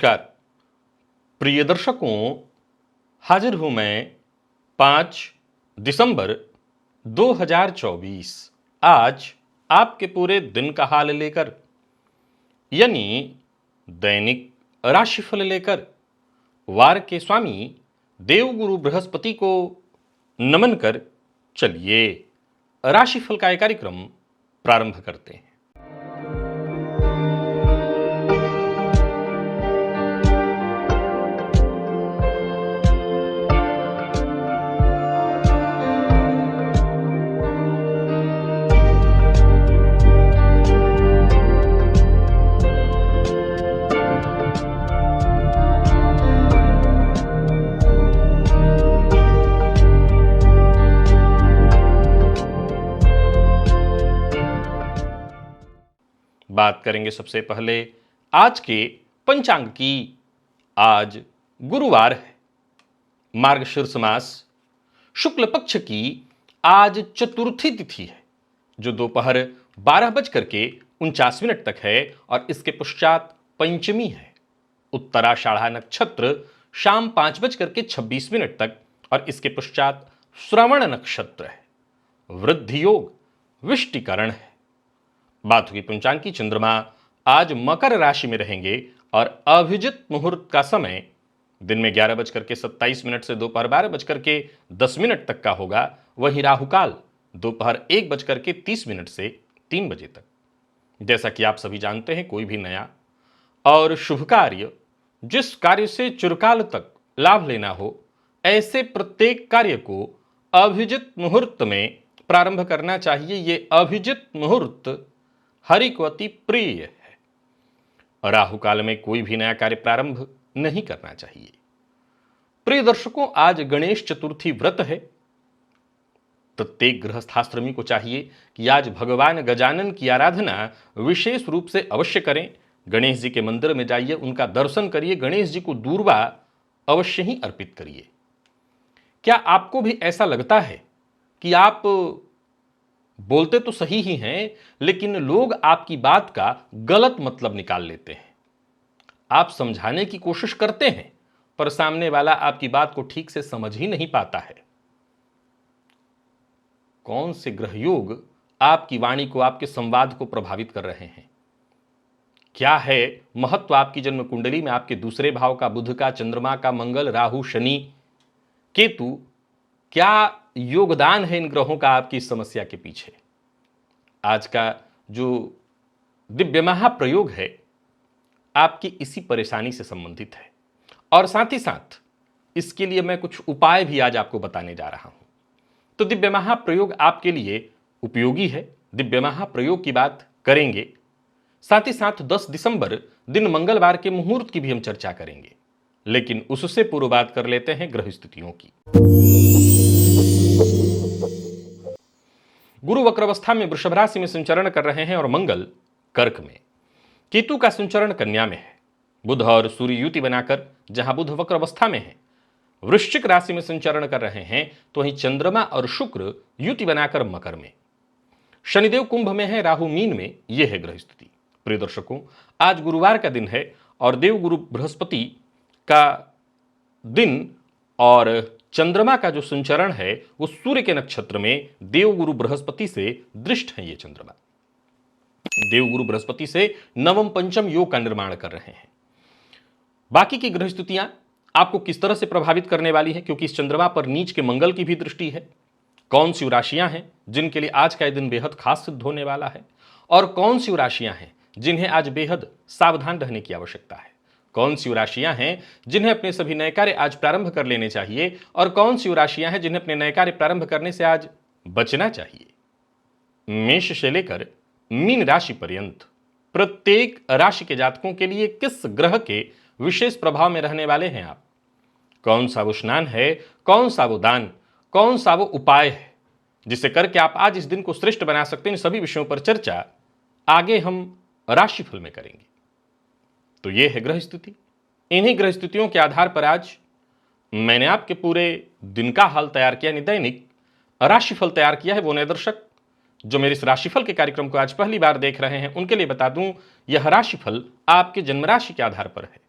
नमस्कार प्रिय दर्शकों, हाजिर हूं मैं 5 दिसंबर 2024 आज आपके पूरे दिन का हाल लेकर, यानी दैनिक राशिफल लेकर वार के स्वामी देवगुरु बृहस्पति को नमन कर चलिए राशिफल का एक कार्यक्रम प्रारंभ करते हैं। बात करेंगे सबसे पहले आज के पंचांग की। आज गुरुवार है, मार्गशीर्ष मास शुक्ल पक्ष की आज चतुर्थी तिथि है जो दोपहर 12:49 तक है और इसके पश्चात पंचमी है। उत्तराषाढ़ा नक्षत्र शाम 5:26 तक और इसके पश्चात श्रवण नक्षत्र है। वृद्धि योग विष्टिकरण है। बात होगी पंचांग की। चंद्रमा आज मकर राशि में रहेंगे और अभिजित मुहूर्त का समय दिन में 11:27 से दोपहर 12:10 तक का होगा। वहीं राहुकाल दोपहर 1:30 से 3 बजे तक। जैसा कि आप सभी जानते हैं, कोई भी नया और शुभ कार्य, जिस कार्य से चिरकाल तक लाभ लेना हो, ऐसे प्रत्येक कार्य को अभिजित मुहूर्त में प्रारंभ करना चाहिए। ये अभिजित मुहूर्त हरि को अति प्रिय है। राहु काल में कोई भी नया कार्य प्रारंभ नहीं करना चाहिए। प्रिय दर्शकों, आज गणेश चतुर्थी व्रत है। प्रत्येक गृहस्थाश्रमी को चाहिए कि आज भगवान गजानन की आराधना विशेष रूप से अवश्य करें। गणेश जी के मंदिर में जाइए, उनका दर्शन करिए, गणेश जी को दूर्वा अवश्य ही अर्पित करिए। क्या आपको भी ऐसा लगता है कि आप बोलते तो सही ही हैं, लेकिन लोग आपकी बात का गलत मतलब निकाल लेते हैं? आप समझाने की कोशिश करते हैं पर सामने वाला आपकी बात को ठीक से समझ ही नहीं पाता है। कौन से ग्रह योग आपकी वाणी को, आपके संवाद को प्रभावित कर रहे हैं? क्या है महत्व आपकी जन्म कुंडली में? आपके दूसरे भाव का, बुध का, चंद्रमा का, मंगल, राहु, शनि, केतु, क्या योगदान है इन ग्रहों का आपकी समस्या के पीछे? आज का जो दिव्य महाप्रयोग है आपकी इसी परेशानी से संबंधित है और साथ ही साथ इसके लिए मैं कुछ उपाय भी आज आपको बताने जा रहा हूं। तो दिव्य महाप्रयोग आपके लिए उपयोगी है। दिव्य महाप्रयोग की बात करेंगे, साथ ही साथ 10 दिसंबर दिन मंगलवार के मुहूर्त की भी हम चर्चा करेंगे। लेकिन उससे पूर्व बात कर लेते हैं ग्रह स्थितियों की। गुरु वक्रावस्था में वृषभ राशि में संचरण कर रहे हैं और मंगल कर्क में। केतु का संचरण कन्या में है। बुध और सूर्य युति बनाकर, जहां बुध वक्रावस्था में है, वृश्चिक राशि में संचरण कर रहे हैं, तो वहीं चंद्रमा और शुक्र युति बनाकर मकर में। शनिदेव कुंभ में है, राहु मीन में। यह है ग्रह स्थिति। प्रिय दर्शकों, आज गुरुवार का दिन है और देवगुरु बृहस्पति का दिन और चंद्रमा का जो संचरण है वो सूर्य के नक्षत्र में देवगुरु बृहस्पति से दृष्ट है। ये चंद्रमा देवगुरु बृहस्पति से नवम पंचम योग का निर्माण कर रहे हैं। बाकी की ग्रह स्थितियां आपको किस तरह से प्रभावित करने वाली है, क्योंकि इस चंद्रमा पर नीच के मंगल की भी दृष्टि है। कौन सी राशियां हैं जिनके लिए आज का दिन बेहद खास सिद्ध होने वाला है, और कौन सी राशियां हैं जिन्हें आज बेहद सावधान रहने की आवश्यकता है। कौन सी राशियां हैं जिन्हें अपने सभी नए कार्य आज प्रारंभ कर लेने चाहिए, और कौन सी राशियां हैं जिन्हें अपने नए कार्य प्रारंभ करने से आज बचना चाहिए। मेष से लेकर मीन राशि पर्यंत प्रत्येक राशि के जातकों के लिए किस ग्रह के विशेष प्रभाव में रहने वाले हैं आप? कौन सा वो स्नान है, कौन सा वो दान, कौन सा वो उपाय है जिसे करके आप आज इस दिन को श्रेष्ठ बना सकते हैं? इन सभी विषयों पर चर्चा आगे हम राशिफल में करेंगे। तो यह है ग्रह स्थिति। इन्हीं ग्रह स्थितियों के आधार पर आज मैंने आपके पूरे दिन का हाल तैयार किया, दैनिक राशिफल तैयार किया है। वो नए दर्शक जो मेरे इस राशिफल के कार्यक्रम को आज पहली बार देख रहे हैं, उनके लिए बता दूं, यह राशिफल आपके जन्म राशि के आधार पर है।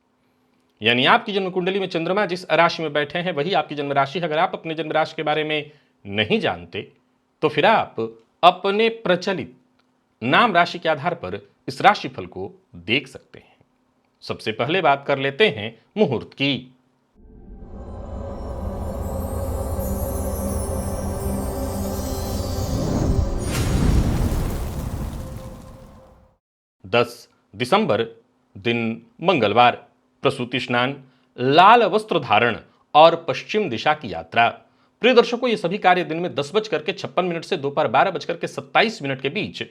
यानी आपकी जन्म कुंडली में चंद्रमा जिस राशि में बैठे हैं वही आपकी जन्म राशि है। अगर आप अपने जन्म राशि के बारे में नहीं जानते तो फिर आप अपने प्रचलित नाम राशि के आधार पर इस राशिफल को देख सकते हैं। सबसे पहले बात कर लेते हैं मुहूर्त की। 10 दिसंबर दिन मंगलवार, प्रसूति स्नान, लाल वस्त्र धारण और पश्चिम दिशा की यात्रा। प्रिय दर्शकों, ये सभी कार्य दिन में 10:56 से दोपहर 12:27 के बीच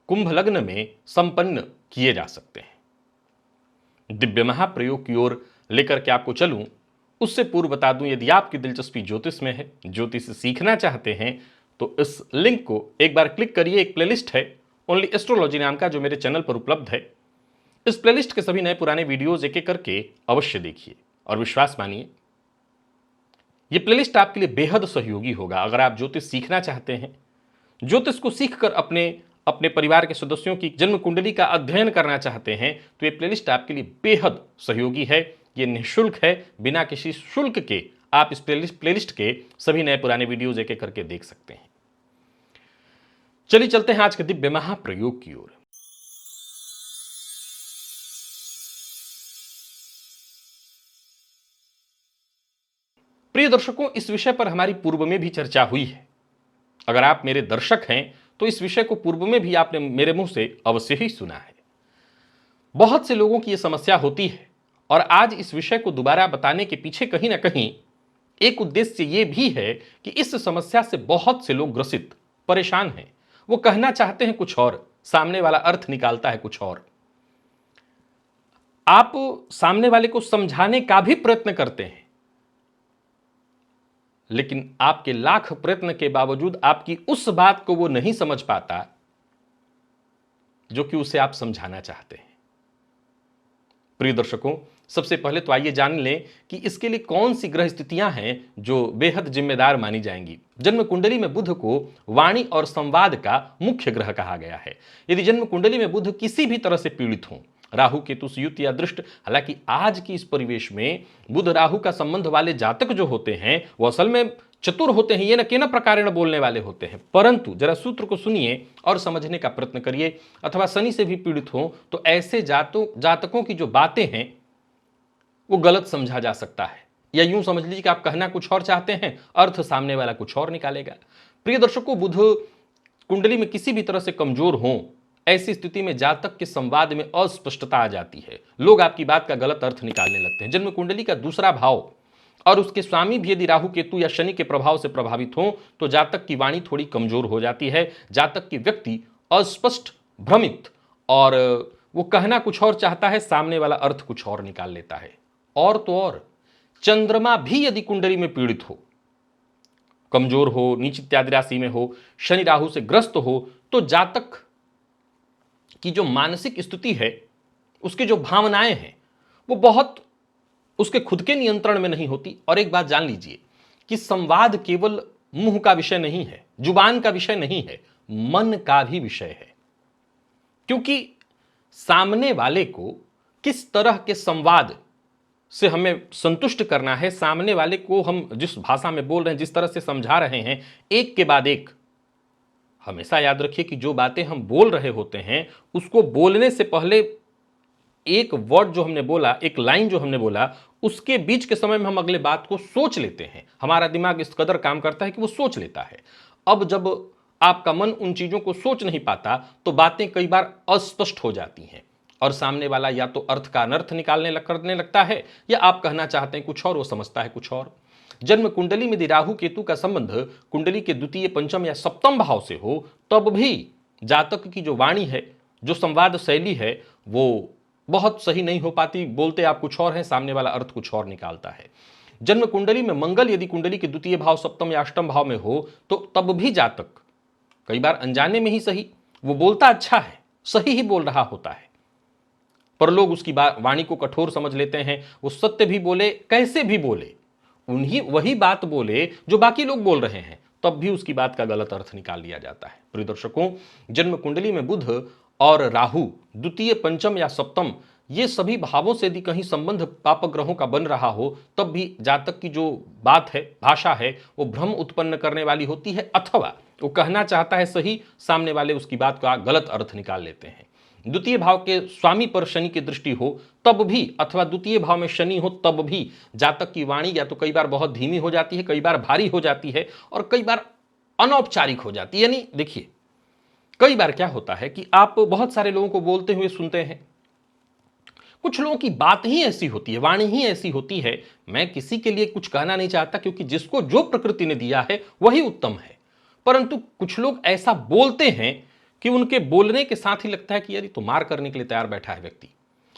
कुंभ लग्न में संपन्न किए जा सकते हैं। दिव्य महाप्रयोग की ओर लेकर के आपको चलूं उससे पूर्व बता दूं, यदि आपकी दिलचस्पी ज्योतिष में है, ज्योतिष सीखना चाहते हैं, तो इस लिंक को एक बार क्लिक करिए। एक प्लेलिस्ट है ओनली एस्ट्रोलॉजी नाम का जो मेरे चैनल पर उपलब्ध है। इस प्लेलिस्ट के सभी नए पुराने वीडियोज एक एक करके अवश्य देखिए और विश्वास मानिए, यह प्लेलिस्ट आपके लिए बेहद सहयोगी होगा। अगर आप ज्योतिष सीखना चाहते हैं, ज्योतिष को सीखकर अपने अपने परिवार के सदस्यों की जन्म कुंडली का अध्ययन करना चाहते हैं, तो ये प्लेलिस्ट आपके लिए बेहद सहयोगी है। ये निःशुल्क है, बिना किसी शुल्क के आप इस प्लेलिस्ट के सभी नए पुराने वीडियोज एक एक करके देख सकते हैं। चलिए चलते हैं आज के दिव्य महाप्रयोग की ओर। प्रिय दर्शकों, इस विषय पर हमारी पूर्व में भी चर्चा हुई है। अगर आप मेरे दर्शक हैं तो इस विषय को पूर्व में भी आपने मेरे मुंह से अवश्य ही सुना है। बहुत से लोगों की यह समस्या होती है और आज इस विषय को दोबारा बताने के पीछे कहीं ना कहीं एक उद्देश्य यह भी है कि इस समस्या से बहुत से लोग ग्रसित परेशान हैं। वो कहना चाहते हैं कुछ और, सामने वाला अर्थ निकालता है कुछ और। आप सामने वाले को समझाने का भी प्रयत्न करते हैं, लेकिन आपके लाख प्रयत्न के बावजूद आपकी उस बात को वो नहीं समझ पाता जो कि उसे आप समझाना चाहते हैं। प्रिय दर्शकों, सबसे पहले तो आइए जान लें कि इसके लिए कौन सी ग्रह स्थितियां हैं जो बेहद जिम्मेदार मानी जाएंगी। जन्म कुंडली में बुध को वाणी और संवाद का मुख्य ग्रह कहा गया है। यदि जन्म कुंडली में बुध किसी भी तरह से पीड़ित हो, राहु केतु से युक्त या दृष्ट, हालांकि आज की इस परिवेश में बुध राहु का संबंध वाले जातक जो होते हैं वो असल में चतुर होते हैं, ये न केना प्रकारेण बोलने वाले होते हैं, परंतु जरा सूत्र को सुनिए और समझने का प्रयत्न करिए। अथवा शनि से भी पीड़ित हो तो ऐसे जातकों की जो बातें हैं वो गलत समझा जा सकता है, या यूं समझ लीजिए कि आप कहना कुछ और चाहते हैं, अर्थ सामने वाला कुछ और निकालेगा। प्रिय दर्शकों, बुध कुंडली में किसी भी तरह से कमजोर हो, ऐसी स्थिति में जातक के संवाद में अस्पष्टता आ जाती है। लोग आपकी बात का गलत अर्थ निकालने लगते हैं। जन्म कुंडली का दूसरा भाव और उसके स्वामी भी यदि राहु केतु या शनि के प्रभाव से प्रभावित हो तो जातक की वाणी थोड़ी कमजोर हो जाती है। जातक की व्यक्ति अस्पष्ट, भ्रमित, और वो कहना कुछ और चाहता है, सामने वाला अर्थ कुछ और निकाल लेता है। और तो और चंद्रमा भी यदि कुंडली में पीड़ित हो, कमजोर हो, नीच इत्यादि राशि में हो, शनि राहु से ग्रस्त हो, तो जातक की जो मानसिक स्थिति है, उसकी जो भावनाएं हैं, वो बहुत उसके खुद के नियंत्रण में नहीं होती। और एक बात जान लीजिए कि संवाद केवल मुंह का विषय नहीं है, जुबान का विषय नहीं है, मन का भी विषय है। क्योंकि सामने वाले को किस तरह के संवाद से हमें संतुष्ट करना है, सामने वाले को हम जिस भाषा में बोल रहे हैं, जिस तरह से समझा रहे हैं, एक के बाद एक। हमेशा याद रखिए कि जो बातें हम बोल रहे होते हैं उसको बोलने से पहले एक वर्ड जो हमने बोला, एक लाइन जो हमने बोला, उसके बीच के समय में हम अगले बात को सोच लेते हैं। हमारा दिमाग इस कदर काम करता है कि वो सोच लेता है। अब जब आपका मन उन चीजों को सोच नहीं पाता तो बातें कई बार अस्पष्ट हो जाती हैं और सामने वाला या तो अर्थ का अनर्थ करने लगता है, या आप कहना चाहते हैं कुछ और, वो समझता है कुछ और। जन्म कुंडली में यदि राहु केतु का संबंध कुंडली के द्वितीय, पंचम या सप्तम भाव से हो, तब भी जातक की जो वाणी है, जो संवाद शैली है, वो बहुत सही नहीं हो पाती। बोलते आप कुछ और हैं, सामने वाला अर्थ कुछ और निकालता है। जन्म कुंडली में मंगल यदि कुंडली के द्वितीय भाव, सप्तम या अष्टम भाव में हो, तो तब भी जातक कई बार अनजाने में ही सही, वो बोलता अच्छा है, सही ही बोल रहा होता है, पर लोग उसकी वाणी को कठोर समझ लेते हैं। वो सत्य भी बोले, कैसे भी बोले, वही बात बोले जो बाकी लोग बोल रहे हैं, तब भी उसकी बात का गलत अर्थ निकाल लिया जाता है। प्रिय दर्शकों, जन्म कुंडली में बुध और राहु द्वितीय, पंचम या सप्तम ये सभी भावों से यदि कहीं संबंध पापग्रहों का बन रहा हो, तब भी जातक की जो बात है, भाषा है, वो भ्रम उत्पन्न करने वाली होती है, अथवा वो कहना चाहता है सही, सामने वाले उसकी बात का गलत अर्थ निकाल लेते हैं। द्वितीय भाव के स्वामी पर शनि की दृष्टि हो तब भी, अथवा द्वितीय भाव में शनि हो तब भी जातक की वाणी या तो कई बार बहुत धीमी हो जाती है, कई बार भारी हो जाती है, और कई बार अनौपचारिक हो जाती है। यानी देखिए, कई बार क्या होता है कि आप बहुत सारे लोगों को बोलते हुए सुनते हैं, कुछ लोगों की बात ही ऐसी होती है, वाणी ही ऐसी होती है। मैं किसी के लिए कुछ कहना नहीं चाहता, क्योंकि जिसको जो प्रकृति ने दिया है वही उत्तम है, परंतु कुछ लोग ऐसा बोलते हैं कि उनके बोलने के साथ ही लगता है कि यार ये तो मार करने के लिए तैयार बैठा है व्यक्ति,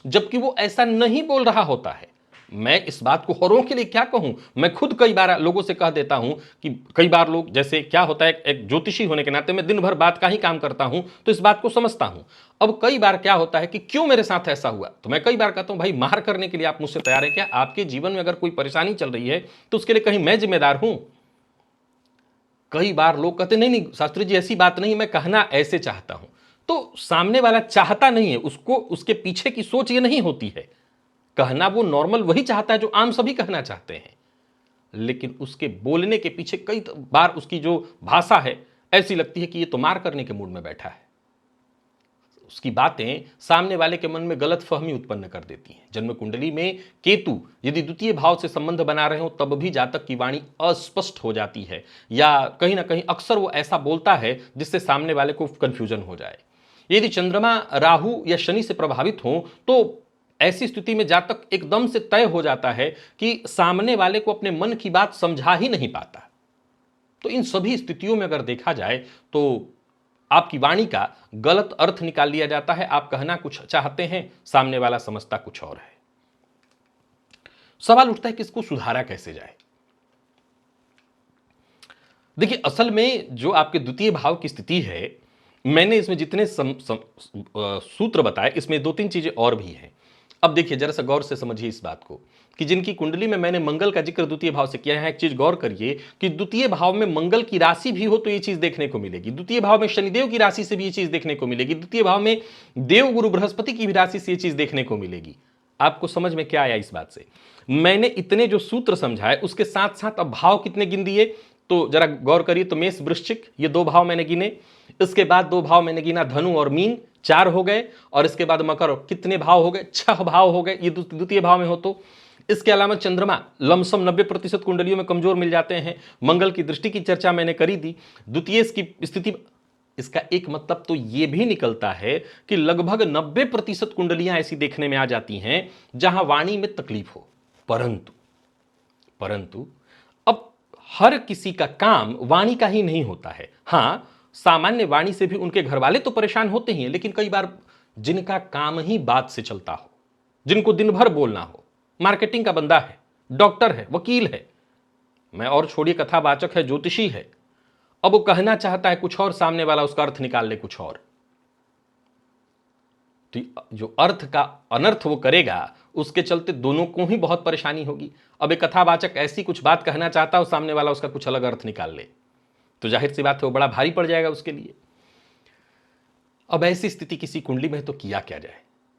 जबकि वो ऐसा नहीं बोल रहा होता है। मैं इस बात को औरों के लिए क्या कहूं, मैं खुद कई बार लोगों से कह देता हूं कि कई बार लोग, जैसे क्या होता है, एक ज्योतिषी होने के नाते मैं दिन भर बात का ही काम करता हूं, तो इस बात को समझता हूं। अब कई बार क्या होता है कि क्यों मेरे साथ ऐसा हुआ, तो मैं कई बार कहता हूं भाई मार करने के लिए आप मुझसे तैयार है क्या? आपके जीवन में अगर कोई परेशानी चल रही है तो उसके लिए कहीं मैं जिम्मेदार हूं? कई बार लोग कहते नहीं नहीं शास्त्री जी ऐसी बात नहीं, मैं कहना ऐसे चाहता हूं। तो सामने वाला चाहता नहीं है, उसको उसके पीछे की सोच ये नहीं होती है। कहना वो नॉर्मल वही चाहता है जो आम सभी कहना चाहते हैं, लेकिन उसके बोलने के पीछे कई बार उसकी जो भाषा है ऐसी लगती है कि ये तो मार करने के मूड में बैठा है। उसकी बातें सामने वाले के मन में गलत फहमी उत्पन्न कर देती हैं। जन्म कुंडली में केतु यदि द्वितीय भाव से संबंध बना रहे हो तब भी जातक की वाणी अस्पष्ट हो जाती है, या कहीं ना कहीं अक्सर वो ऐसा बोलता है जिससे सामने वाले को कंफ्यूजन हो जाए। यदि चंद्रमा राहु या शनि से प्रभावित हो तो ऐसी स्थिति में जातक एकदम से तय हो जाता है कि सामने वाले को अपने मन की बात समझा ही नहीं पाता। तो इन सभी स्थितियों में अगर देखा जाए तो आपकी वाणी का गलत अर्थ निकाल लिया जाता है। आप कहना कुछ चाहते हैं, सामने वाला समझता कुछ और है। सवाल उठता है कि इसको सुधारा कैसे जाए। देखिए, असल में जो आपके द्वितीय भाव की स्थिति है, मैंने इसमें जितने सूत्र बताए, इसमें दो तीन चीजें और भी हैं। अब देखिए, जरा सा गौर से समझिए इस बात को कि जिनकी कुंडली में मैंने मंगल का जिक्र द्वितीय भाव से किया है, एक चीज गौर करिए कि द्वितीय भाव में मंगल की राशि भी हो तो ये चीज देखने को मिलेगी, द्वितीय भाव में शनिदेव की राशि से भी ये चीज देखने को मिलेगी, द्वितीय भाव में देव गुरु बृहस्पति की भी राशि से ये चीज देखने को मिलेगी। आपको समझ में क्या आया इस बात से? मैंने इतने जो सूत्र समझाए उसके साथ साथ अब भाव कितने गिन दिए, तो जरा गौर करिए। तो मेष वृश्चिक ये दो भाव मैंने गिने, इसके बाद दो भाव मैंने गिना धनु और मीन, 4 हो गए, और इसके बाद मकर, कितने भाव हो गए? 6 भाव हो गए, ये द्वितीय भाव में हो। तो इसके अलावा चंद्रमा लमसम 90% कुंडलियों में कमजोर मिल जाते हैं। मंगल की दृष्टि की चर्चा मैंने करी दी। द्वितीय की स्थिति, इसका एक मतलब तो यह भी निकलता है कि लगभग 90% कुंडलियां ऐसी देखने में आ जाती हैं जहां वाणी में तकलीफ हो। परंतु अब हर किसी का काम वाणी का ही नहीं होता है। हां, सामान्य वाणी से भी उनके घर वाले तो परेशान होते ही हैं, लेकिन कई बार जिनका काम ही बात से चलता हो, जिनको दिन भर बोलना हो, मार्केटिंग का बंदा है, डॉक्टर है, वकील है, मैं और छोड़िए कथावाचक है, ज्योतिषी है, अब वो कहना चाहता है कुछ और, सामने वाला उसका अर्थ निकाल ले कुछ और, तो जो अर्थ का अनर्थ वो करेगा उसके चलते दोनों को ही बहुत परेशानी होगी। अब एक कथावाचक ऐसी कुछ बात कहना चाहता हो, सामने वाला उसका कुछ अलग अर्थ निकाल ले, तो जाहिर सी बात है वो बड़ा भारी पड़ जाएगा उसके लिए। अब ऐसी स्थिति किसी कुंडली में तो किया क्या जाए?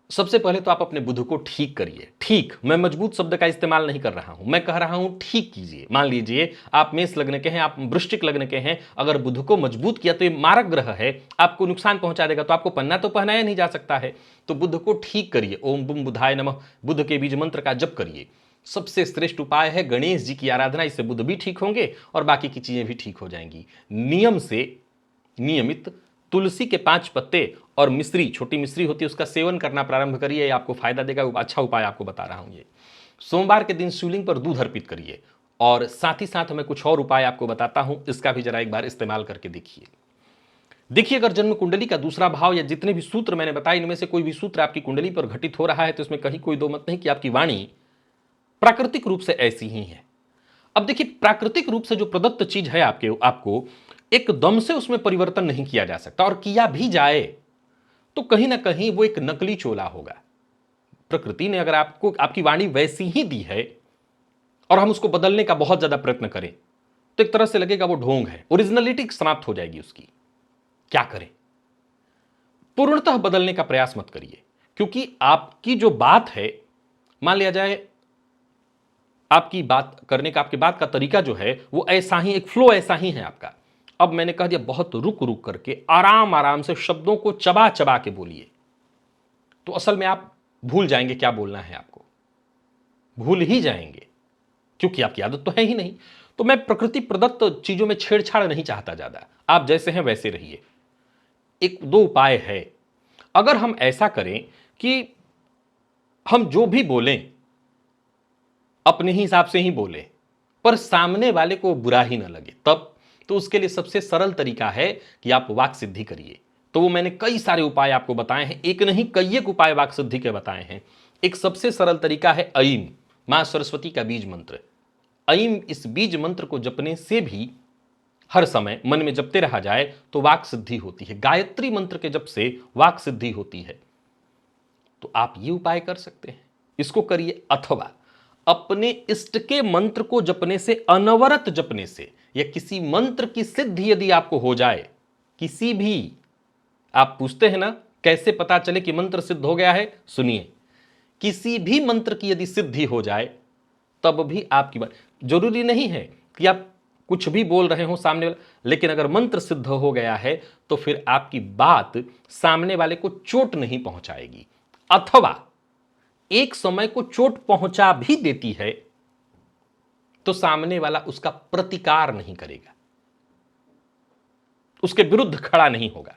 सबसे पहले तो आप अपने बुध को ठीक करिए। ठीक, मैं मजबूत शब्द का इस्तेमाल नहीं कर रहा हूं, मैं कह रहा हूं ठीक कीजिए। मान लीजिए आप मेष लग्न के हैं, आप वृश्चिक लग्न के हैं, अगर बुध को मजबूत किया तो ये मारक ग्रह है, आपको नुकसान पहुंचा देगा, तो आपको पन्ना तो पहनाया नहीं जा सकता है। तो बुध को ठीक करिए। ओम बुम बुधाय नमः, बुध के बीज मंत्र का जप करिए। सबसे श्रेष्ठ उपाय है गणेश जी की आराधना, इससे बुध भी ठीक होंगे और बाकी की चीजें भी ठीक हो जाएंगी। नियम से नियमित तुलसी के 5 पत्ते और मिश्री, छोटी मिश्री होती है, उसका सेवन करना प्रारंभ करिए, आपको फायदा देगा। अच्छा उपाय आपको बता रहा हूं ये। सोमवार के दिन शिवलिंग पर दूध अर्पित करिए, और साथ ही साथ मैं कुछ और उपाय आपको बताता हूं, इसका भी जरा एक बार इस्तेमाल करके देखिए अगर जन्म कुंडली का दूसरा भाव या जितने भी सूत्र मैंने बताए इनमें से कोई भी सूत्र आपकी कुंडली पर घटित हो रहा है तो इसमें कहीं कोई दो मत नहीं कि आपकी वाणी प्राकृतिक रूप से ऐसी ही है। अब देखिए, प्राकृतिक रूप से जो प्रदत्त चीज है आपको एकदम से उसमें परिवर्तन नहीं किया जा सकता, और किया भी जाए तो कहीं ना कहीं वो एक नकली चोला होगा। प्रकृति ने अगर आपको आपकी वाणी वैसी ही दी है और हम उसको बदलने का बहुत ज्यादा प्रयत्न करें तो एक तरह से लगेगा वो ढोंग है, ओरिजिनलिटी समाप्त हो जाएगी उसकी। क्या करें? पूर्णतः बदलने का प्रयास मत करिए, क्योंकि आपकी जो बात है, मान लिया जाए आपकी बात करने का, आपकी बात का तरीका जो है वो ऐसा ही, एक फ्लो ऐसा ही है आपका। अब मैंने कह दिया बहुत रुक रुक करके आराम आराम से शब्दों को चबा चबा के बोलिए, तो असल में आप भूल जाएंगे क्या बोलना है आपको, भूल ही जाएंगे, क्योंकि आपकी आदत तो है ही नहीं। तो मैं प्रकृति प्रदत्त चीजों में छेड़छाड़ नहीं चाहता ज्यादा, आप जैसे हैं वैसे रहिए। एक दो उपाय है, अगर हम ऐसा करें कि हम जो भी बोलें अपने ही हिसाब से ही बोलें, पर सामने वाले को बुरा ही ना लगे, तब तो उसके लिए सबसे सरल तरीका है कि आप वाक सिद्धि करिए। तो वो मैंने कई सारे उपाय आपको बताए हैं, एक नहीं कई एक उपाय वाक सिद्धि के बताए हैं। एक सबसे सरल तरीका है ऐम, मां सरस्वती का बीज मंत्र। ऐम, इस बीज मंत्र को जपने से भी हर समय मन में जपते रहा जाए तो वाक सिद्धि होती है। गायत्री मंत्र के जप से वाक सिद्धि होती है। तो आप ये उपाय कर सकते हैं, इसको करिए। अथवा अपने इष्ट के मंत्र को जपने से, अनवरत जपने से, या किसी मंत्र की सिद्धि यदि आपको हो जाए, किसी भी, आप पूछते हैं ना कैसे पता चले कि मंत्र सिद्ध हो गया है, सुनिए, किसी भी मंत्र की यदि सिद्धि हो जाए तब भी आपकी बात, जरूरी नहीं है कि आप कुछ भी बोल रहे हो सामने वाले, लेकिन अगर मंत्र सिद्ध हो गया है तो फिर आपकी बात सामने वाले को चोट नहीं पहुंचाएगी, अथवा एक समय को चोट पहुंचा भी देती है तो सामने वाला उसका प्रतिकार नहीं करेगा, उसके विरुद्ध खड़ा नहीं होगा,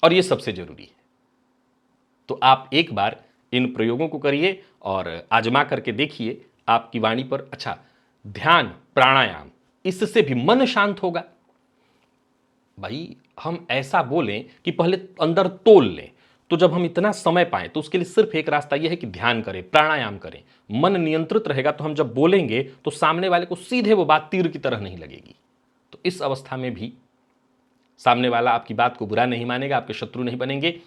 और यह सबसे जरूरी है। तो आप एक बार इन प्रयोगों को करिए और आजमा करके देखिए आपकी वाणी पर। अच्छा, ध्यान प्राणायाम, इससे भी मन शांत होगा। भाई हम ऐसा बोलें कि पहले अंदर तोल लें, तो जब हम इतना समय पाएं तो उसके लिए सिर्फ एक रास्ता यह है कि ध्यान करें, प्राणायाम करें। मन नियंत्रित रहेगा तो हम जब बोलेंगे तो सामने वाले को सीधे वो बात तीर की तरह नहीं लगेगी। तो इस अवस्था में भी सामने वाला आपकी बात को बुरा नहीं मानेगा, आपके शत्रु नहीं बनेंगे।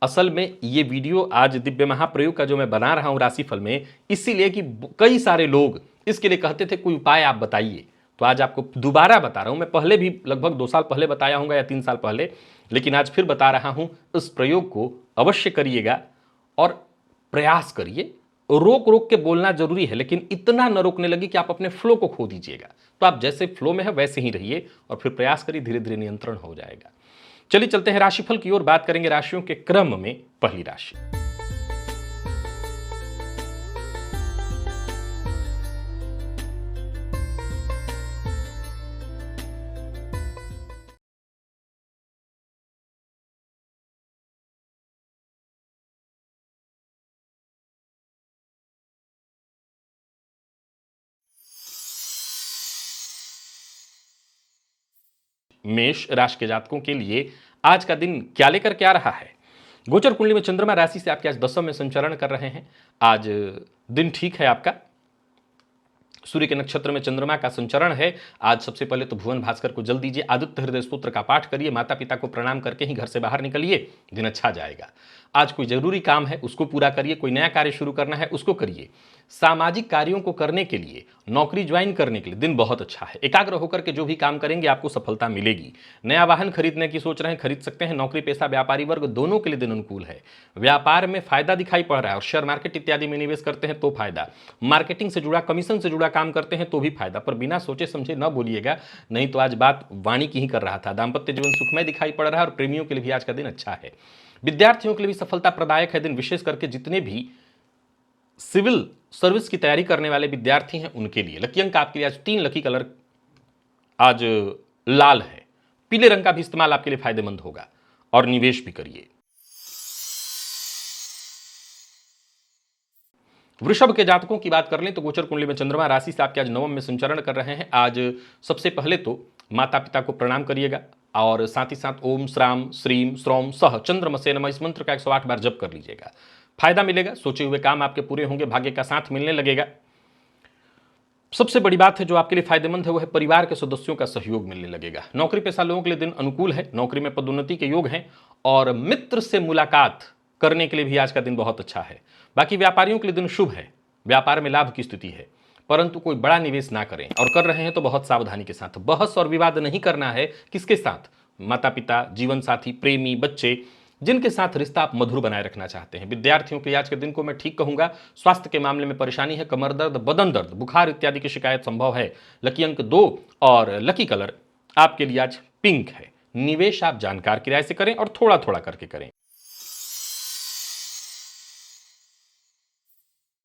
असल में ये वीडियो आज दिव्य महाप्रयोग का जो मैं बना रहा हूं राशिफल में, इसीलिए कि कई सारे लोग इसके लिए कहते थे कोई उपाय आप बताइए, तो आज आपको दोबारा बता रहा हूं। मैं पहले भी लगभग 2 साल पहले बताया होगा या 3 साल पहले, लेकिन आज फिर बता रहा हूं। इस प्रयोग को अवश्य करिएगा और प्रयास करिए। रोक रोक के बोलना जरूरी है, लेकिन इतना न रोकने लगे कि आप अपने फ्लो को खो दीजिएगा। तो आप जैसे फ्लो में है वैसे ही रहिए और फिर प्रयास करिए, धीरे धीरे नियंत्रण हो जाएगा। चलिए चलते हैं राशिफल की ओर, बात करेंगे राशियों के क्रम में। पहली राशि मेष राशि के जातकों के लिए आज का दिन क्या लेकर के आ रहा है। गोचर कुंडली में चंद्रमा राशि से आपके आज 10वें में संचरण कर रहे हैं। आज दिन ठीक है आपका, सूर्य के नक्षत्र में चंद्रमा का संचरण है। आज सबसे पहले तो भुवन भास्कर को जल दीजिए, आदित्य हृदय स्तोत्र का पाठ करिए, माता पिता को प्रणाम करके ही घर से बाहर निकलिए, दिन अच्छा जाएगा। आज कोई जरूरी काम है उसको पूरा करिए, कोई नया कार्य शुरू करना है उसको करिए। सामाजिक कार्यों को करने के लिए, नौकरी ज्वाइन करने के लिए दिन बहुत अच्छा है। एकाग्र होकर के जो भी काम करेंगे आपको सफलता मिलेगी। नया वाहन खरीदने की सोच रहे हैं, खरीद सकते हैं। नौकरी पेशा व्यापारी वर्ग दोनों के लिए दिन अनुकूल है। व्यापार में फायदा दिखाई पड़ रहा है और शेयर मार्केट इत्यादि में निवेश करते हैं तो फायदा। मार्केटिंग से जुड़ा, कमीशन से जुड़ा काम करते हैं तो भी फायदा, पर बिना सोचे समझे न बोलिएगा, नहीं तो आज बात वाणी की ही कर रहा था। दाम्पत्य जीवन सुखमय दिखाई पड़ रहा है और प्रेमियों के लिए भी आज का दिन अच्छा है। विद्यार्थियों के लिए भी सफलता प्रदायक है दिन, विशेष करके जितने भी सिविल सर्विस की तैयारी करने वाले विद्यार्थी हैं उनके लिए। लकी अंक आपके लिए आज 3, लकी कलर आज लाल है। पीले रंग का भी इस्तेमाल आपके लिए फायदेमंद होगा और निवेश भी करिए। वृषभ के जातकों की बात कर लें तो गोचर कुंडली में चंद्रमा राशि से आपके आज 9वें में संचरण कर रहे हैं। आज सबसे पहले तो माता पिता को प्रणाम करिएगा और साथ ही साथ ओम श्राम श्रीम श्रोम सह चंद्रमसे नमः इस मंत्र का 108 बार जप कर लीजिएगा, फायदा मिलेगा। सोचे हुए काम आपके पूरे होंगे, भाग्य का साथ मिलने लगेगा। सबसे बड़ी बात है जो आपके लिए फायदेमंद है वो है परिवार के सदस्यों का सहयोग मिलने लगेगा। नौकरी पेशा लोगों के लिए दिन अनुकूल है, नौकरी में पदोन्नति के योग हैं और मित्र से मुलाकात करने के लिए भी आज का दिन बहुत अच्छा है। बाकी व्यापारियों के लिए दिन शुभ है, व्यापार में लाभ की स्थिति है, परंतु कोई बड़ा निवेश ना करें और कर रहे हैं तो बहुत सावधानी के साथ। बहस और विवाद नहीं करना है, किसके साथ? माता पिता, जीवन साथी, प्रेमी, बच्चे, जिनके साथ रिश्ता आप मधुर बनाए रखना चाहते हैं। विद्यार्थियों के आज के दिन को मैं ठीक कहूंगा। स्वास्थ्य के मामले में परेशानी है, कमर दर्द, बदन दर्द, बुखार इत्यादि की शिकायत संभव है। लकी अंक 2 और लकी कलर आपके लिए आज पिंक है। निवेश आप जानकार किराए से करें और थोड़ा थोड़ा करके करें।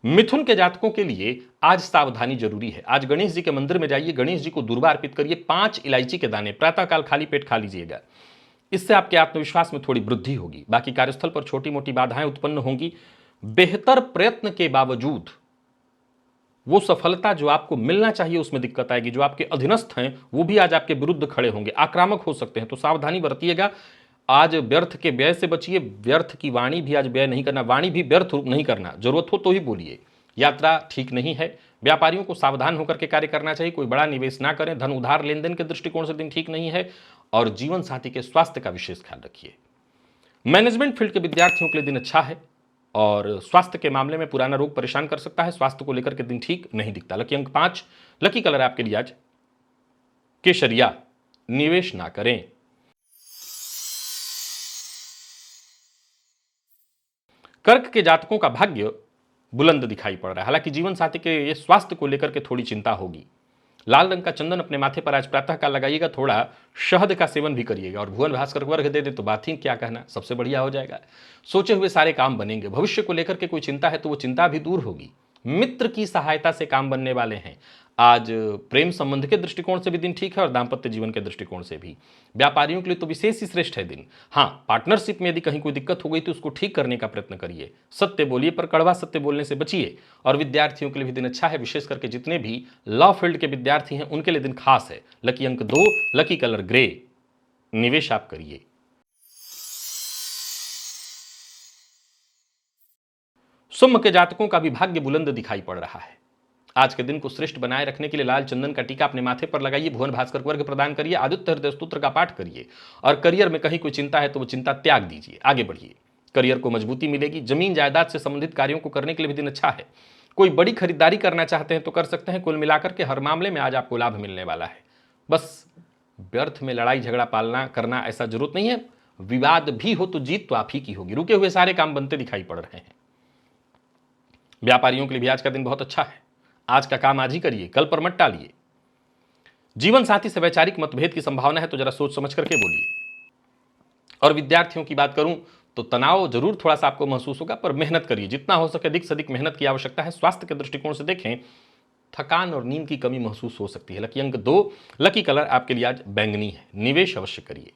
मिथुन के जातकों के लिए आज सावधानी जरूरी है। आज गणेश जी के मंदिर में जाइए, गणेश जी को दूर्वा अर्पित करिए, 5 इलायची के दाने प्रातःकाल खाली पेट खा लीजिएगा। इससे आपके आत्मविश्वास में थोड़ी वृद्धि होगी। बाकी कार्यस्थल पर छोटी मोटी बाधाएं उत्पन्न होंगी। बेहतर प्रयत्न के बावजूद वो सफलता जो आपको मिलना चाहिए उसमें दिक्कत आएगी। जो आपके अधीनस्थ हैं वो भी आज आपके विरुद्ध खड़े होंगे, आक्रामक हो सकते हैं, तो सावधानी बरतिएगा। आज व्यर्थ के व्यय से बचिए। व्यर्थ की वाणी भी आज व्यय नहीं करना, वाणी भी व्यर्थ नहीं करना, जरूरत हो तो ही बोलिए। यात्रा ठीक नहीं है। व्यापारियों को सावधान होकर के कार्य करना चाहिए। कोई बड़ा निवेश ना करें। धन उधार लेन देन के दृष्टिकोण से दिन ठीक नहीं है। और जीवन साथी के स्वास्थ्य का विशेष ख्याल रखिए। मैनेजमेंट फील्ड के विद्यार्थियों के लिए दिन अच्छा है और स्वास्थ्य के मामले में पुराना रोग परेशान कर सकता है। स्वास्थ्य को लेकर के दिन ठीक नहीं दिखता। लकी अंक 5, लकी कलर आपके लिए आज केशरिया। निवेश ना करें। कर्क के जातकों का भाग्य बुलंद दिखाई पड़ रहा है। हालांकि जीवन साथी के ये स्वास्थ्य को लेकर के थोड़ी चिंता होगी। लाल रंग का चंदन अपने माथे पर आज प्रातःकाल लगाइएगा। थोड़ा शहद का सेवन भी करिएगा और भुवन भास्कर को वर्ग दे दे तो बात ही क्या कहना, सबसे बढ़िया हो जाएगा। सोचे हुए सारे काम बनेंगे। भविष्य को लेकर के कोई चिंता है तो वो चिंता भी दूर होगी। मित्र की सहायता से काम बनने वाले हैं। आज प्रेम संबंध के दृष्टिकोण से भी दिन ठीक है और दाम्पत्य जीवन के दृष्टिकोण से भी। व्यापारियों के लिए तो विशेष ही श्रेष्ठ है दिन। हाँ, पार्टनरशिप में यदि कहीं कोई दिक्कत हो गई तो उसको ठीक करने का प्रयत्न करिए। सत्य बोलिए पर कड़वा सत्य बोलने से बचिए। और विद्यार्थियों के लिए भी दिन अच्छा है। विशेष करके जितने भी लॉ फील्ड के विद्यार्थी हैं उनके लिए दिन खास है। लकी अंक 2, लकी कलर ग्रे। निवेश आप करिए। सिंह के जातकों का भी भाग्य बुलंद दिखाई पड़ रहा है। आज के दिन को श्रेष्ठ बनाए रखने के लिए लाल चंदन का टीका अपने माथे पर लगाइए। भुवन भास्कर को वर्ग प्रदान करिए। आदित्य हृदय स्तोत्र का पाठ करिए। और करियर में कहीं कोई चिंता है तो वो चिंता त्याग दीजिए, आगे बढ़िए। करियर को मजबूती मिलेगी। जमीन जायदाद से संबंधित कार्यों को करने के लिए भी दिन अच्छा है। कोई बड़ी खरीदारी करना चाहते हैं तो कर सकते हैं। कुल मिलाकर के हर मामले में आज आपको लाभ मिलने वाला है। बस व्यर्थ में लड़ाई झगड़ा पालना करना ऐसा जरूरत नहीं है। विवाद भी हो तो जीत तो आप ही की होगी। रुके हुए सारे काम बनते दिखाई पड़ रहे हैं। व्यापारियों के लिए भी आज का दिन बहुत अच्छा है। आज का काम आज ही करिए, कल पर मत टालिए। जीवन साथी से वैचारिक मतभेद की संभावना है तो जरा सोच समझ करके बोलिए। और विद्यार्थियों की बात करूं तो तनाव जरूर थोड़ा सा आपको महसूस होगा, पर मेहनत करिए। जितना हो सके अधिक से अधिक मेहनत की आवश्यकता है। स्वास्थ्य के दृष्टिकोण से देखें, थकान और नींद की कमी महसूस हो सकती है। लकी अंक 2, लकी कलर आपके लिए आज बैंगनी है। निवेश अवश्य करिए।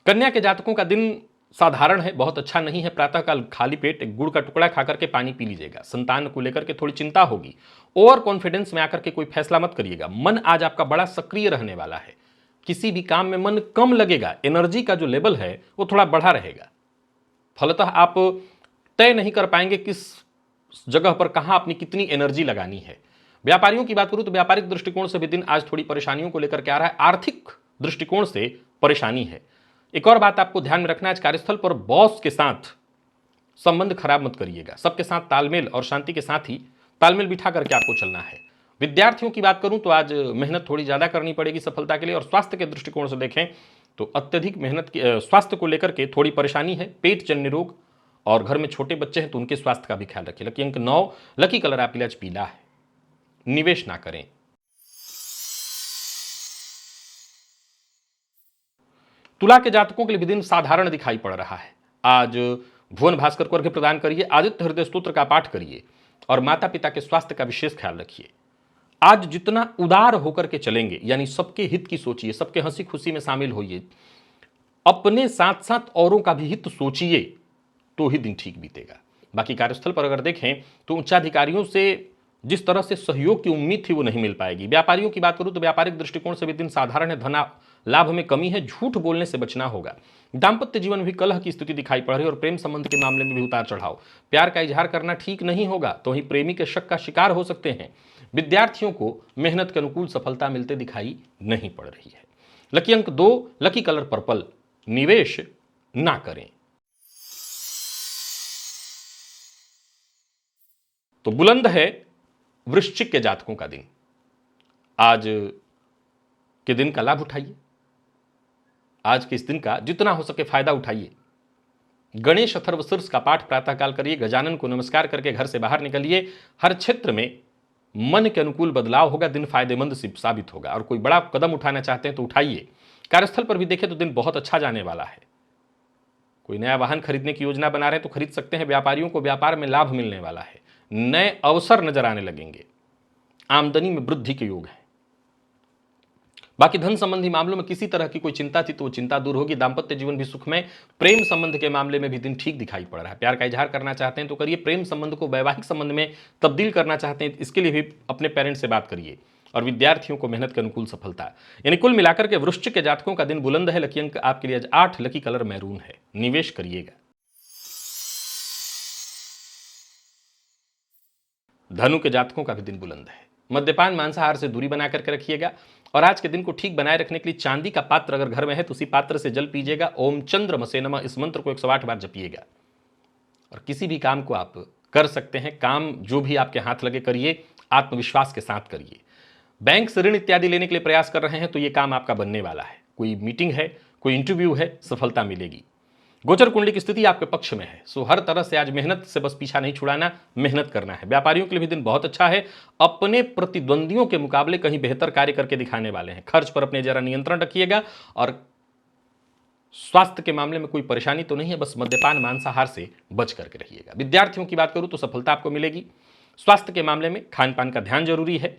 कन्या के जातकों का दिन साधारण है, बहुत अच्छा नहीं है। प्रातःकाल खाली पेट एक गुड़ का टुकड़ा खाकर के पानी पी लीजिएगा। संतान को लेकर के थोड़ी चिंता होगी। ओवर कॉन्फिडेंस में आकर के कोई फैसला मत करिएगा। मन आज आपका बड़ा सक्रिय रहने वाला है। किसी भी काम में मन कम लगेगा। एनर्जी का जो लेवल है वो थोड़ा बढ़ा रहेगा। फलतः आप तय नहीं कर पाएंगे किस जगह पर कहां अपनी कितनी एनर्जी लगानी है। व्यापारियों की बात करूं तो व्यापारिक दृष्टिकोण से भी दिन आज थोड़ी परेशानियों को लेकर के आ रहा है। आर्थिक दृष्टिकोण से परेशानी है। एक और बात आपको ध्यान में रखना है, आज कार्यस्थल पर बॉस के साथ संबंध खराब मत करिएगा। सबके साथ तालमेल और शांति के साथ ही तालमेल बिठा करके आपको चलना है। विद्यार्थियों की बात करूं तो आज मेहनत थोड़ी ज्यादा करनी पड़ेगी सफलता के लिए। और स्वास्थ्य के दृष्टिकोण से देखें तो अत्यधिक मेहनत की स्वास्थ्य को लेकर के थोड़ी परेशानी है। पेट जन्य रोग और घर में छोटे बच्चे हैं तो उनके स्वास्थ्य का भी ख्याल रखिए। लकी अंक 9, लकी कलर आपके लिए आज पीला है। निवेश ना करें। तुला के जातकों के लिए भी दिन साधारण दिखाई पड़ रहा है। आज भुवन भास्कर को अर्घ्य प्रदान करिए। आदित्य हृदय स्तोत्र का पाठ करिए और माता पिता के स्वास्थ्य का विशेष ख्याल रखिए। आज जितना उदार होकर के चलेंगे, यानी सबके हित की सोचिए, सबके हंसी खुशी में शामिल होइए, अपने साथ साथ औरों का भी हित सोचिए, तो ही दिन ठीक बीतेगा। बाकी कार्यस्थल पर अगर देखें तो उच्चाधिकारियों से जिस तरह से सहयोग की उम्मीद थी वो नहीं मिल पाएगी। व्यापारियों की बात करूं तो व्यापारिक दृष्टिकोण से भी दिन साधारण है। धना लाभ में कमी है। झूठ बोलने से बचना होगा। दाम्पत्य जीवन में भी कलह की स्थिति दिखाई पड़ रही है और प्रेम संबंध के मामले में भी उतार चढ़ाव। प्यार का इजहार करना ठीक नहीं होगा तो वहीं प्रेमी के शक का शिकार हो सकते हैं। विद्यार्थियों को मेहनत के अनुकूल सफलता मिलते दिखाई नहीं पड़ रही है। लकी अंक 2, लकी कलर पर्पल। निवेश ना करें। तो बुलंद है वृश्चिक के जातकों का दिन। आज के दिन का लाभ उठाइए। आज के इस दिन का जितना हो सके फायदा उठाइए। गणेश अथर्वशीर्ष का पाठ प्रातःकाल करिए, गजानन को नमस्कार करके घर से बाहर निकलिए। हर क्षेत्र में मन के अनुकूल बदलाव होगा, दिन फायदेमंद साबित होगा। और कोई बड़ा कदम उठाना चाहते हैं तो उठाइए। कार्यस्थल पर भी देखें तो दिन बहुत अच्छा जाने वाला है। कोई नया वाहन खरीदने की योजना बना रहे हैं तो खरीद सकते हैं। व्यापारियों को व्यापार में लाभ मिलने वाला है, नए अवसर नजर आने लगेंगे, आमदनी में वृद्धि के योग है। बाकी धन संबंधी मामलों में किसी तरह की कोई चिंता थी तो वो चिंता दूर होगी। दाम्पत्य जीवन भी सुखमय। प्रेम संबंध के मामले में भी दिन ठीक दिखाई पड़ रहा है। प्यार का इजहार करना चाहते हैं तो करिए। प्रेम संबंध को वैवाहिक संबंध में तब्दील करना चाहते हैं, इसके लिए भी अपने पेरेंट्स से बात करिए। और विद्यार्थियों को मेहनत के अनुकूल सफलता, यानी कुल मिलाकर के वृश्चिक के जातकों का दिन बुलंद है। लकी अंक आपके लिए आज 8, लकी कलर मैरून है, निवेश करिएगा। धनु के जातकों का भी दिन बुलंद है। मद्यपान मांसाहार से दूरी बना करके रखिएगा। और आज के दिन को ठीक बनाए रखने के लिए चांदी का पात्र अगर घर में है तो उसी पात्र से जल पीजिएगा। ओम चंद्रमसे नमः, इस मंत्र को 108 बार जपिएगा। और किसी भी काम को आप कर सकते हैं, काम जो भी आपके हाथ लगे करिए, आत्मविश्वास के साथ करिए। बैंक से ऋण इत्यादि लेने के लिए प्रयास कर रहे हैं तो ये काम आपका बनने वाला है। कोई मीटिंग है, कोई इंटरव्यू है, सफलता मिलेगी। गोचर कुंडली की स्थिति आपके पक्ष में है, सो हर तरह से आज मेहनत से बस पीछा नहीं छुड़ाना, मेहनत करना है। व्यापारियों के लिए भी दिन बहुत अच्छा है। अपने प्रतिद्वंदियों के मुकाबले कहीं बेहतर कार्य करके दिखाने वाले हैं। खर्च पर अपने जरा नियंत्रण रखिएगा। और स्वास्थ्य के मामले में कोई परेशानी तो नहीं है, बस मद्यपान मांसाहार से बच करके रहिएगा। विद्यार्थियों की बात करूं तो सफलता आपको मिलेगी। स्वास्थ्य के मामले में खान पान का ध्यान जरूरी है।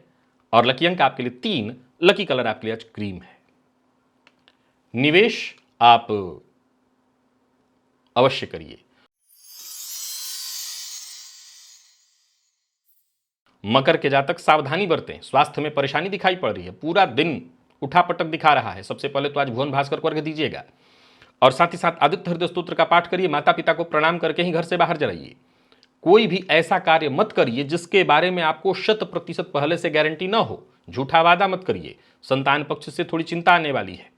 और लकी अंक आपके लिए 3, लकी कलर आपके लिए आज क्रीम है। निवेश आप अवश्य करिए। मकर के जातक सावधानी बरतें, स्वास्थ्य में परेशानी दिखाई पड़ रही है। पूरा दिन उठापटक दिखा रहा है। सबसे पहले तो आज भुवन भास्कर को अर्घ्य दीजिएगा। और साथ ही साथ आदित्य हृदय स्तोत्र का पाठ करिए। माता पिता को प्रणाम करके ही घर से बाहर जाइए। कोई भी ऐसा कार्य मत करिए जिसके बारे में आपको 100% पहले से गारंटी ना हो। झूठा वादा मत करिए। संतान पक्ष से थोड़ी चिंता आने वाली है।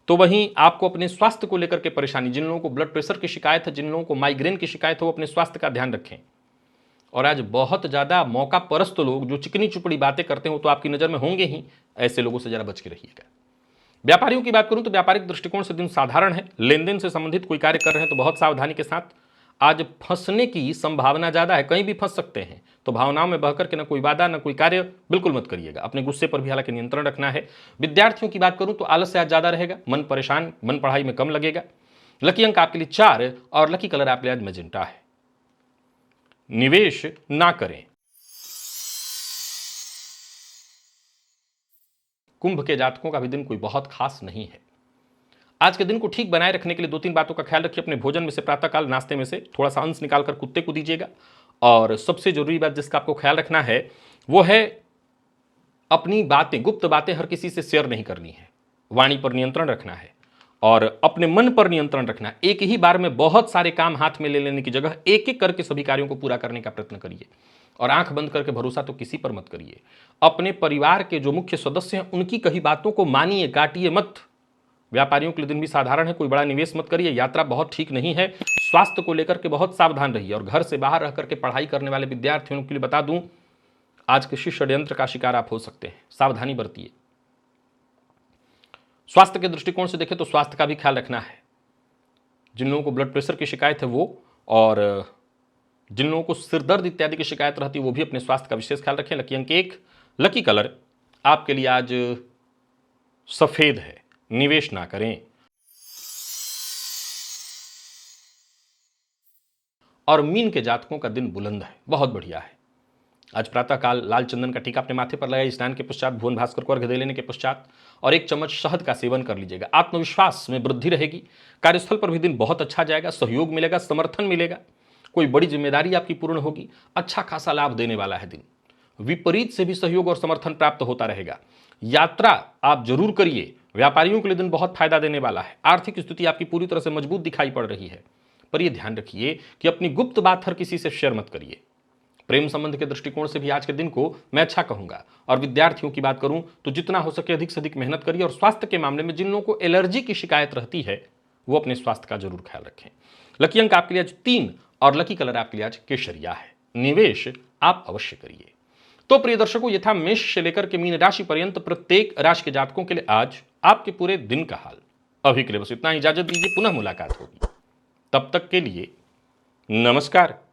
तो वहीं आपको अपने स्वास्थ्य को लेकर के परेशानी, जिन लोगों को ब्लड प्रेशर की शिकायत है, जिन लोगों को माइग्रेन की शिकायत है, वो अपने स्वास्थ्य का ध्यान रखें। और आज बहुत ज़्यादा मौका परस्त लोग जो चिकनी चुपड़ी बातें करते हो तो आपकी नज़र में होंगे ही, ऐसे लोगों से जरा बच के रहिएगा। व्यापारियों की बात करूं तो व्यापारिक दृष्टिकोण से दिन साधारण है। लेन देन से संबंधित कोई कार्य कर रहे हैं तो बहुत सावधानी के साथ। आज फंसने की संभावना ज़्यादा है, कहीं भी फंस सकते हैं। तो भावनाओं में बहकर के न कोई वादा न कोई कार्य बिल्कुल मत करिएगा। अपने गुस्से पर भी हालांकि नियंत्रण रखना है। विद्यार्थियों की बात करूं तो आलस्य आज ज़्यादा रहेगा, मन परेशान, मन पढ़ाई में कम लगेगा। लकी अंक आपके लिए 4 और लकी कलर आपके लिए आज मैजेंटा है। निवेश ना करें। कुंभ के जातकों का भी दिन कोई बहुत खास नहीं है। आज के दिन को ठीक बनाए रखने के लिए 2-3 बातों का ख्याल रखिए। अपने भोजन में से, प्रातःकाल नाश्ते में से थोड़ा सा अंश निकालकर कुत्ते को दीजिएगा। और सबसे जरूरी बात जिसका आपको ख्याल रखना है वो है अपनी बातें, गुप्त बातें हर किसी से शेयर नहीं करनी है। वाणी पर नियंत्रण रखना है और अपने मन पर नियंत्रण रखना है। एक ही बार में बहुत सारे काम हाथ में ले लेने की जगह एक एक करके सभी कार्यों को पूरा करने का प्रयत्न करिए। और आंख बंद करके भरोसा तो किसी पर मत करिए। अपने परिवार के जो मुख्य सदस्य हैं उनकी कही बातों को मानिए, काटिए मत। व्यापारियों के लिए दिन भी साधारण है, कोई बड़ा निवेश मत करिए। यात्रा बहुत ठीक नहीं है। स्वास्थ्य को लेकर के बहुत सावधान रहिए। और घर से बाहर रह करके पढ़ाई करने वाले विद्यार्थियों के लिए बता दूं, आज किसी षड्यंत्र का शिकार आप हो सकते हैं, सावधानी बरतिए। स्वास्थ्य के दृष्टिकोण से देखें तो स्वास्थ्य का भी ख्याल रखना है। जिन लोगों को ब्लड प्रेशर की शिकायत है वो, और जिन लोगों को सिरदर्द इत्यादि की शिकायत रहती है वो भी अपने स्वास्थ्य का विशेष ख्याल रखें। लकी अंक 1, लकी कलर आपके लिए आज सफेद है। निवेश ना करें। और मीन के जातकों का दिन बुलंद है, बहुत बढ़िया है। आज प्रातःकाल लाल चंदन का टीका अपने माथे पर लगाइए। स्नान के पश्चात भुवन भास्कर को अर्घ्य दे लेने के पश्चात और 1 चम्मच शहद का सेवन कर लीजिएगा। आत्मविश्वास में वृद्धि रहेगी। कार्यस्थल पर भी दिन बहुत अच्छा जाएगा। सहयोग मिलेगा, समर्थन मिलेगा। कोई बड़ी जिम्मेदारी आपकी पूर्ण होगी। अच्छा खासा लाभ देने वाला है दिन। विपरीत से भी सहयोग और समर्थन प्राप्त होता रहेगा। यात्रा आप जरूर करिए। व्यापारियों के लिए दिन बहुत फायदा देने वाला है। आर्थिक स्थिति आपकी पूरी तरह से मजबूत दिखाई पड़ रही है। पर यह ध्यान रखिए कि अपनी गुप्त बात हर किसी से शेयर मत करिए। प्रेम संबंध के दृष्टिकोण से भी आज के दिन को मैं अच्छा कहूंगा। और विद्यार्थियों की बात करूं तो जितना हो सके अधिक से अधिक मेहनत करिए। और स्वास्थ्य के मामले में जिन लोगों को एलर्जी की शिकायत रहती है वो अपने स्वास्थ्य का जरूर ख्याल रखें। लकी अंक आपके लिए आज 3 और लकी कलर आपके लिए आज केसरिया है। निवेश आप अवश्य करिए। तो प्रिय दर्शकों, ये था मेष से लेकर के मीन राशि पर्यंत प्रत्येक राशि के जातकों के लिए आज आपके पूरे दिन का हाल। अभी के लिए बस इतना ही, इजाजत दीजिए, पुनः मुलाकात होगी। तब तक के लिए नमस्कार।